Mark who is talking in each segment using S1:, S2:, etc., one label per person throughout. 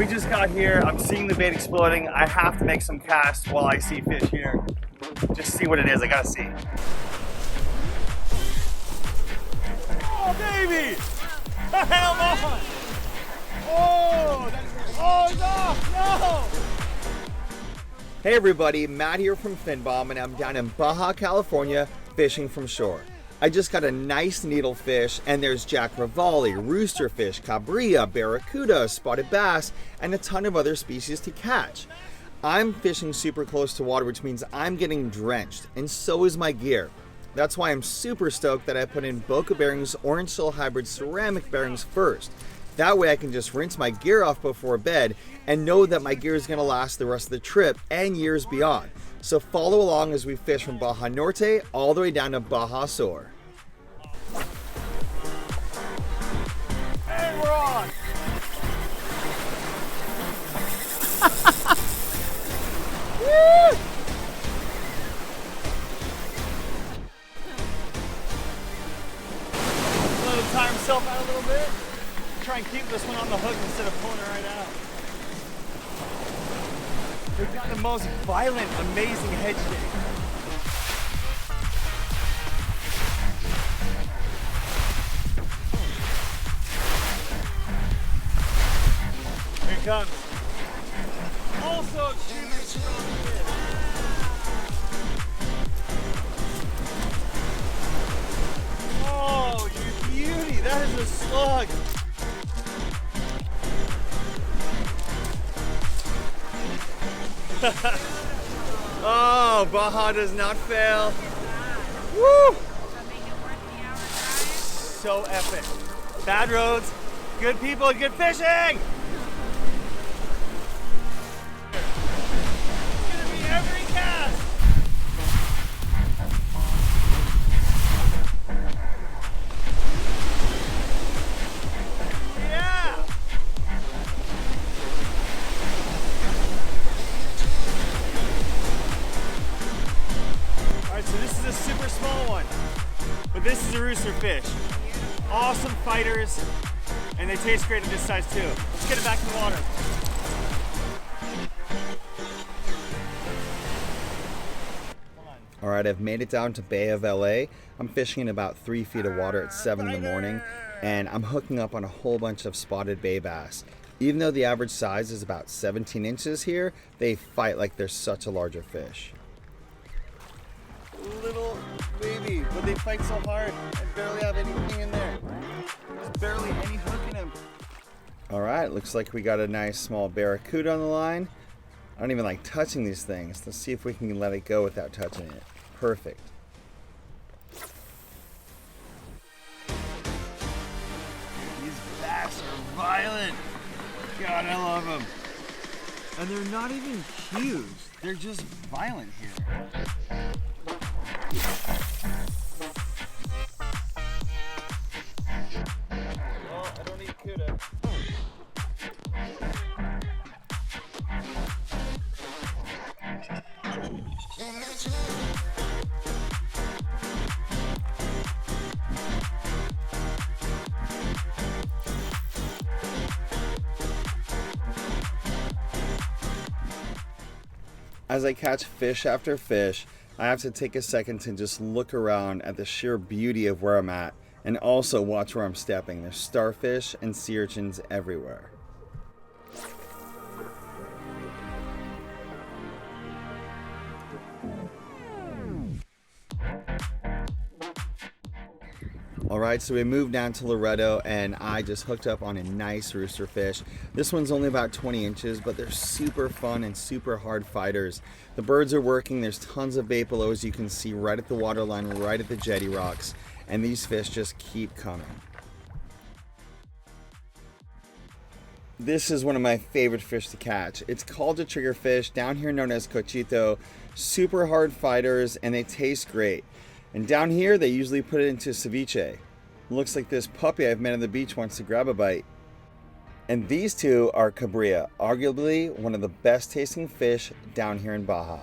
S1: We just got here. I'm seeing the bait exploding. I have to make some casts while I see fish here. Just see what it is. I gotta see. Oh, baby! Hell on! Oh, it's off! No! Hey everybody, Matt here from Finbomb, and I'm down in Baja, California, fishing from shore. I just got a nice needlefish, and there's jack rivali, roosterfish, cabria, barracuda, spotted bass, and a ton of other species to catch. I'm fishing super close to water, which means I'm getting drenched, and so is my gear. That's why I'm super stoked that I put in Boca Bearings Orange Soul Hybrid ceramic bearings first. That way I can just rinse my gear off before bed and know that my gear is going to last the rest of the trip and years beyond. So follow along as we fish from Baja Norte all the way down to Baja Sur. Hey, we're on! Woo! Let him time himself out a little bit. Try and keep this one on the hook instead of pulling it right out. We've got the most violent, amazing head shake. Here it comes. Also extremely strong fish. Oh, you beauty! That is a slug. Oh, Baja does not fail. Woo! So epic. Bad roads, good people, good fishing! It's gonna be every cast. Yeah! So this is a super small one, but this is a rooster fish. Awesome fighters, and they taste great at this size too. Let's get it back in the water.
S2: All right, I've made it down to Bay of LA. I'm fishing in about 3 feet of water at 7 in the morning, and I'm hooking up on a whole bunch of spotted bay bass. Even though the average size is about 17 inches here, they fight like they're such a larger fish.
S1: Little baby, but they fight so hard. I barely have anything in there. There's barely any hook in them.
S2: All right, looks like we got a nice small barracuda on the line. I don't even like touching these things. Let's see if we can let it go without touching it. Perfect.
S1: These bass are violent. God, I love them. And they're not even huge. They're just violent here. Well, I don't eat cuda.
S2: As I catch fish after fish, I have to take a second to just look around at the sheer beauty of where I'm at, and also watch where I'm stepping. There's starfish and sea urchins everywhere. Alright, so we moved down to Loreto, and I just hooked up on a nice rooster fish. This one's only about 20 inches, but they're super fun and super hard fighters. The birds are working, there's tons of bait below, as you can see, right at the waterline, right at the jetty rocks, and these fish just keep coming. This is one of my favorite fish to catch. It's called a triggerfish, down here known as cochito. Super hard fighters, and they taste great. And down here, they usually put it into ceviche. Looks like this puppy I've met on the beach wants to grab a bite. And these two are cabria, arguably one of the best tasting fish down here in Baja.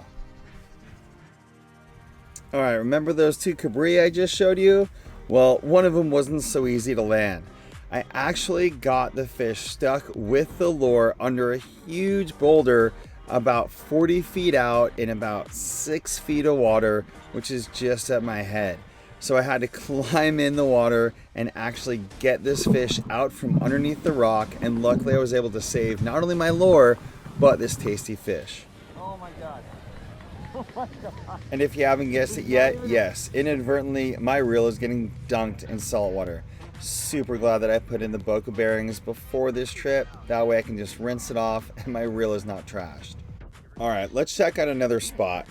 S2: All right, remember those two cabria I just showed you? Well, one of them wasn't so easy to land. I actually got the fish stuck with the lure under a huge boulder about 40 feet out in about 6 feet of water, which is just at my head. So I had to climb in the water and actually get this fish out from underneath the rock, and luckily I was able to save not only my lure, but this tasty fish.
S1: Oh my God. Oh my God.
S2: And if you haven't guessed it yet, yes, inadvertently my reel is getting dunked in salt water. Super glad that I put in the Boca bearings before this trip. That way I can just rinse it off and my reel is not trashed. All right, let's check out another spot.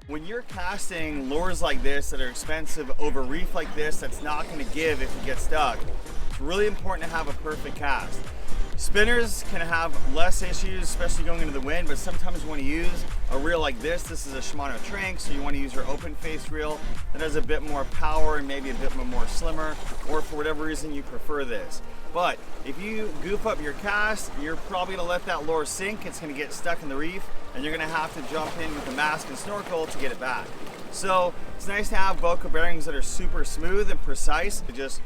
S1: When you're casting lures like this that are expensive over reef like this, that's not going to give if you get stuck, it's really important to have a perfect cast. Spinners can have less issues, especially going into the wind, but sometimes you want to use a reel like this. This is a Shimano Trank, so you want to use your open face reel that has a bit more power and maybe a bit more slimmer, or for whatever reason you prefer this. But if you goof up your cast, you're probably going to let that lure sink. It's going to get stuck in the reef, and you're going to have to jump in with a mask and snorkel to get it back. So it's nice to have Boca bearings that are super smooth and precise to just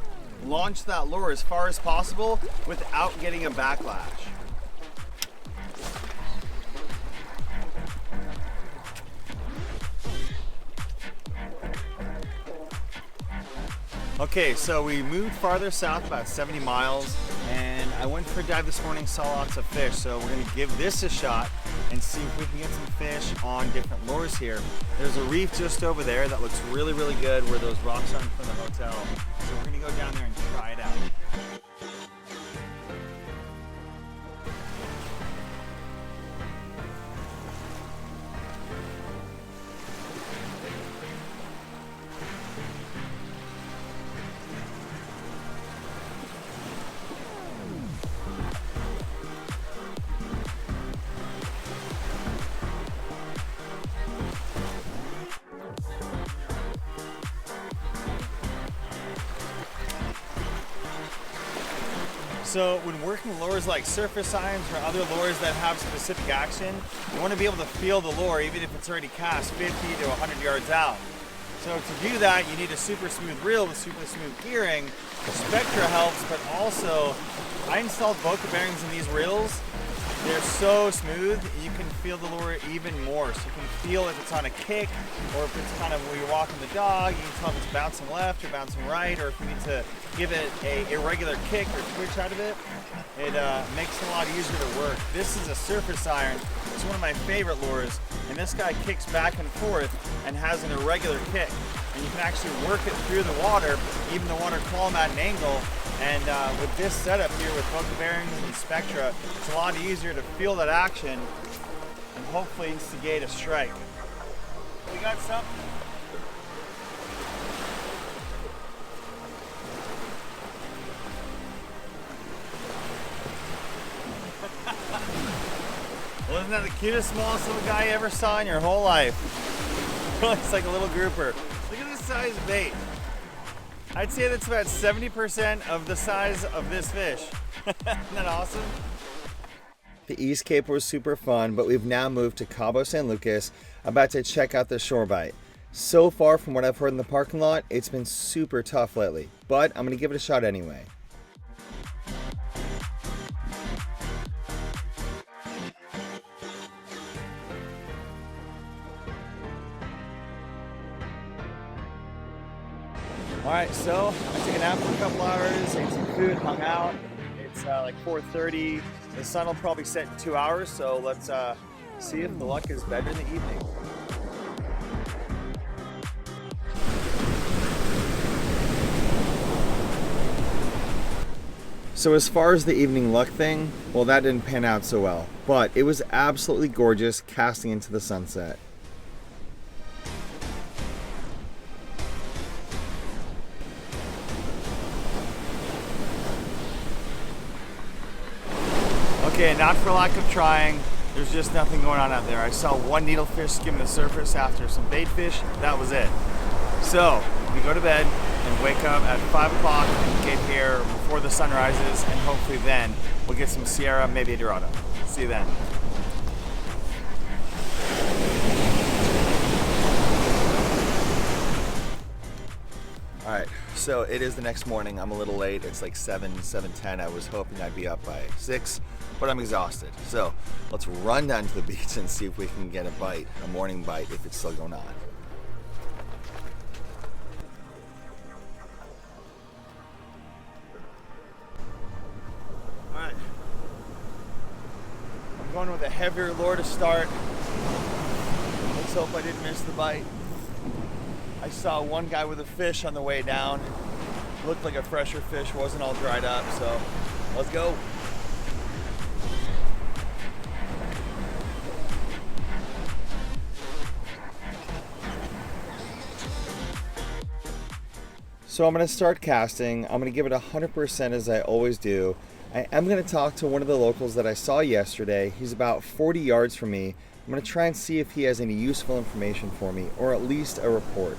S1: launch that lure as far as possible without getting a backlash. Okay, so we moved farther south about 70 miles, and I went for a dive this morning, saw lots of fish, so we're gonna give this a shot and see if we can get some fish on different lures here. There's a reef just over there that looks really, really good where those rocks are in front of the hotel. So we're gonna go down there and try it out. So when working lures like surface irons or other lures that have specific action, you want to be able to feel the lure even if it's already cast 50 to 100 yards out. So to do that, you need a super smooth reel with super smooth gearing. The Spectra helps, but also I installed Boca bearings in these reels. They're so smooth, you can feel the lure even more. So you can feel if it's on a kick, or if it's kind of where you're walking the dog, you can tell if it's bouncing left or bouncing right, or if you need to give it a irregular kick or twitch out of it. It makes it a lot easier to work. This is a surface iron. It's one of my favorite lures, and this guy kicks back and forth and has an irregular kick. And you can actually work it through the water, even the water column at an angle. And with this setup here with Boca bearings and Spectra, it's a lot easier to feel that action and hopefully instigate a strike. We got something. Well, isn't that the cutest, smallest little guy you ever saw in your whole life? It's like a little grouper. Look at the size of bait. I'd say that's about 70% of the size of this fish. Isn't that awesome?
S2: The East Cape was super fun, but we've now moved to Cabo San Lucas, about to check out the shore bite. So far from what I've heard in the parking lot, it's been super tough lately, but I'm gonna give it a shot anyway.
S1: All right, so I took a nap for a couple hours, ate some food, hung out. It's like 4:30. The sun will probably set in 2 hours, so let's see if the luck is better in the evening.
S2: So as far as the evening luck thing, well, that didn't pan out so well, but it was absolutely gorgeous casting into the sunset.
S1: Okay, not for lack of trying, there's just nothing going on out there. I saw one needlefish skim the surface after some bait fish, that was it. So, we go to bed and wake up at 5 o'clock and get here before the sun rises, and hopefully then we'll get some Sierra, maybe a Dorado. See you then.
S2: All right,
S1: So it is the next morning. I'm a little late. It's like 7:10. I was hoping I'd be up by 6, but I'm exhausted. So let's run down to the beach and see if we can get a bite, a morning bite, if it's still going on. All right. I'm going with a heavier lure to start. Let's hope I didn't miss the bite. I saw one guy with a fish on the way down. Looked like a fresher fish, wasn't all dried up, so let's go. So I'm going to start casting. I'm going to give it 100% as I always do. I am going to talk to one of the locals that I saw yesterday. He's about 40 yards from me. I'm going to try and see if he has any useful information for me, or at least a report.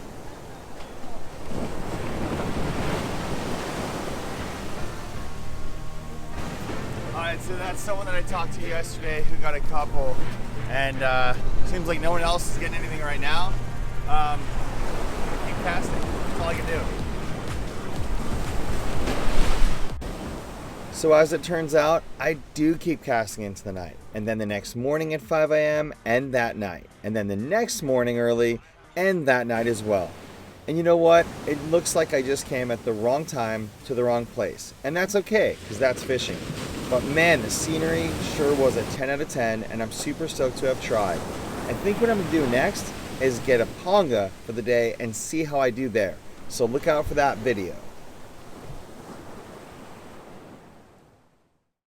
S1: Alright, so that's someone that I talked to yesterday who got a couple, and seems like no one else is getting anything right now. Keep casting, that's all I can do. So as it turns out, I do keep casting into the night, and then the next morning at 5 a.m. and that night, and then the next morning early and that night as well. And you know what? It looks like I just came at the wrong time to the wrong place, and that's okay, because that's fishing. But man, the scenery sure was a 10 out of 10, and I'm super stoked to have tried. I think what I'm gonna do next is get a ponga for the day and see how I do there. So look out for that video.